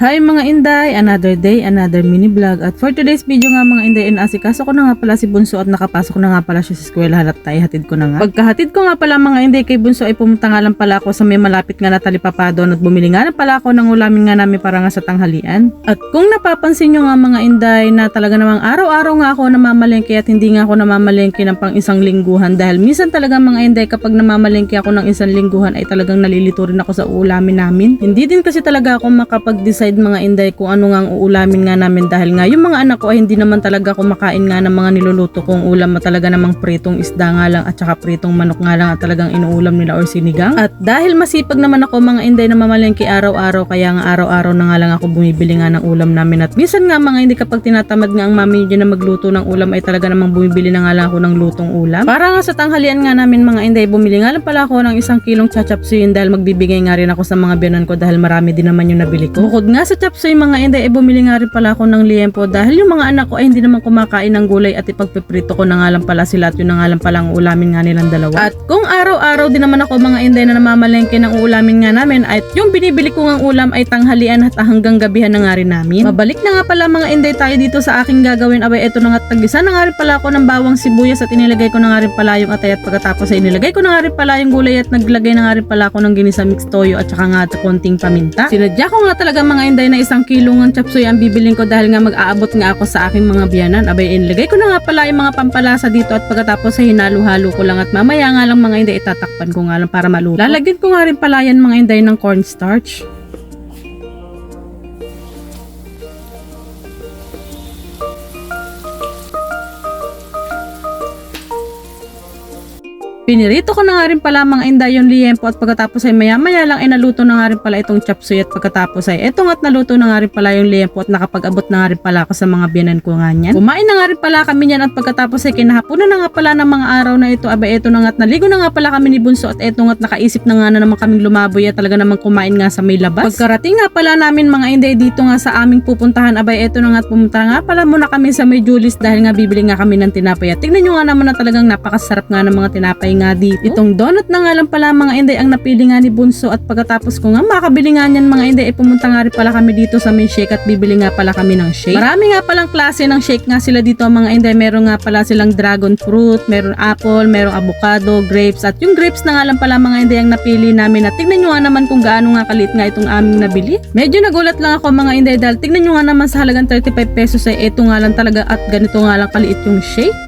Hi mga Inday! Another day, another mini vlog. At for today's video nga mga Inday, inaasikaso ko na nga pala si Bunso at nakapasok na nga pala siya sa eskwelahan at hatid ko na nga. Pagkahatid ko nga pala mga Inday kay Bunso ay pumunta nga lang pala ako sa may malapit nga na talipapa doon at bumili nga na pala ako ng ulamin nga namin para nga sa tanghalian. At kung napapansin nyo nga mga Inday na talaga namang araw-araw nga ako namamalengke at hindi nga ako namamalengke ng pang isang lingguhan dahil minsan talaga mga Inday kapag namamalengke ako ng isang lingguhan ay talagang nalilito rin ako sa ulamin namin. Hindi din kasi talaga ako makapag-decide mga Inday kung ano nga ang uulamin nga namin dahil nga yung mga anak ko ay hindi naman talaga kumakain nga ng mga niluluto kong ulam na talaga namang pritong isda nga lang at saka pritong manok nga lang at talagang inuulam nila or sinigang. At dahil masipag naman ako mga Inday na mamalengke araw-araw kaya nga araw-araw na nga lang ako bumibili nga ng ulam namin at minsan nga mga Inday kapag tinatamad nga ang mami niya na magluto ng ulam ay talaga namang bumibili na nga lang ako ng lutong ulam. Para nga sa tanghalian nga namin mga Inday bumili nga lang pala ako ng 1 kilong chachapsuyin dahil magbibigay nga rin ako sa mga biyanan ko dahil marami din naman yung nabili ko. Bukod nga sa chapsuy mga Inday bumili nga rin pala ako ng liempo dahil yung mga anak ko ay hindi naman kumakain ng gulay at ipagpiprito ko na nga lang pala sila at yun na nga lang pala ang ulamin nga nilang dalawa. At kung araw-araw din naman ako mga Inday na namamalengke ng ulamin nga namin at yung binibili ko ng ulam ay tanghalian at hanggang gabihan na nga rin namin. Mabalik na nga pala mga Inday tayo dito sa aking gagawin. Abay eto na nga tagisa na nga rin pala ako ng bawang sibuyas at inilagay ko na nga rin pala yung atay at pagkatapos ay inilagay ko na nga rin pala yung gulay at naglagay na nga rin pala ako ng ginisa mixed toyo at saka nga at konting paminta. Sinadya ko nga talaga mga Inday na 1 kilong ng chapsuy ang bibiling ko dahil nga mag-aabot nga ako sa aking mga biyanan. Abay inilagay ko na nga pala yung mga pampalasa dito at pagkatapos ay hinalo-halo ko lang at mamaya nga lang mga Inday itatakpan ko nga lang para maluto. Lalagyan ko nga rin pala yan mga Inday ng cornstarch. Pinirito ko na nga rin pala mga Inday yung liempo at pagkatapos ay maya-maya lang ay naluto na nga rin pala itong chapsuy at pagkatapos ay eto nga't naluto na nga rin pala yung liempo at nakapag-abot na nga rin pala ako sa mga biyanan ko nga niyan. Kumain na nga rin pala kami niyan at pagkatapos ay kinahaponan na nga pala ng mga araw na ito. Abay eto na nga't naligo na nga pala kami ni Bunso at eto nga't nakaisip na nga na naman kaming lumaboy at talaga namang kumain nga sa may labas. Pagkarating nga pala namin mga Inday dito nga sa aming pupuntahan abay eto na nga't pumunta nga pala muna kami sa may Julie's dahil nga bibili nga kami ng tinapay at tingnan nyo nga naman na talagang napakasarap nga ng mga tinapay nga dito. Itong donut na nga lang pala mga Inday ang napili nga ni Bunso at pagkatapos ko nga makabili nga niyan mga Inday pumunta nga rin pala kami dito sa may shake at bibili nga pala kami ng shake. Marami nga palang klase ng shake nga sila dito mga Inday. Meron nga pala silang dragon fruit, meron apple, meron avocado, grapes at yung grapes na nga lang pala mga Inday ang napili namin at tingnan nyo nga naman kung gaano nga kalit nga itong aming nabili. Medyo nagulat lang ako mga Inday dahil tingnan nyo nga naman sa halagang 35 pesos ay eto nga lang talaga at ganito nga lang kaliit yung shake.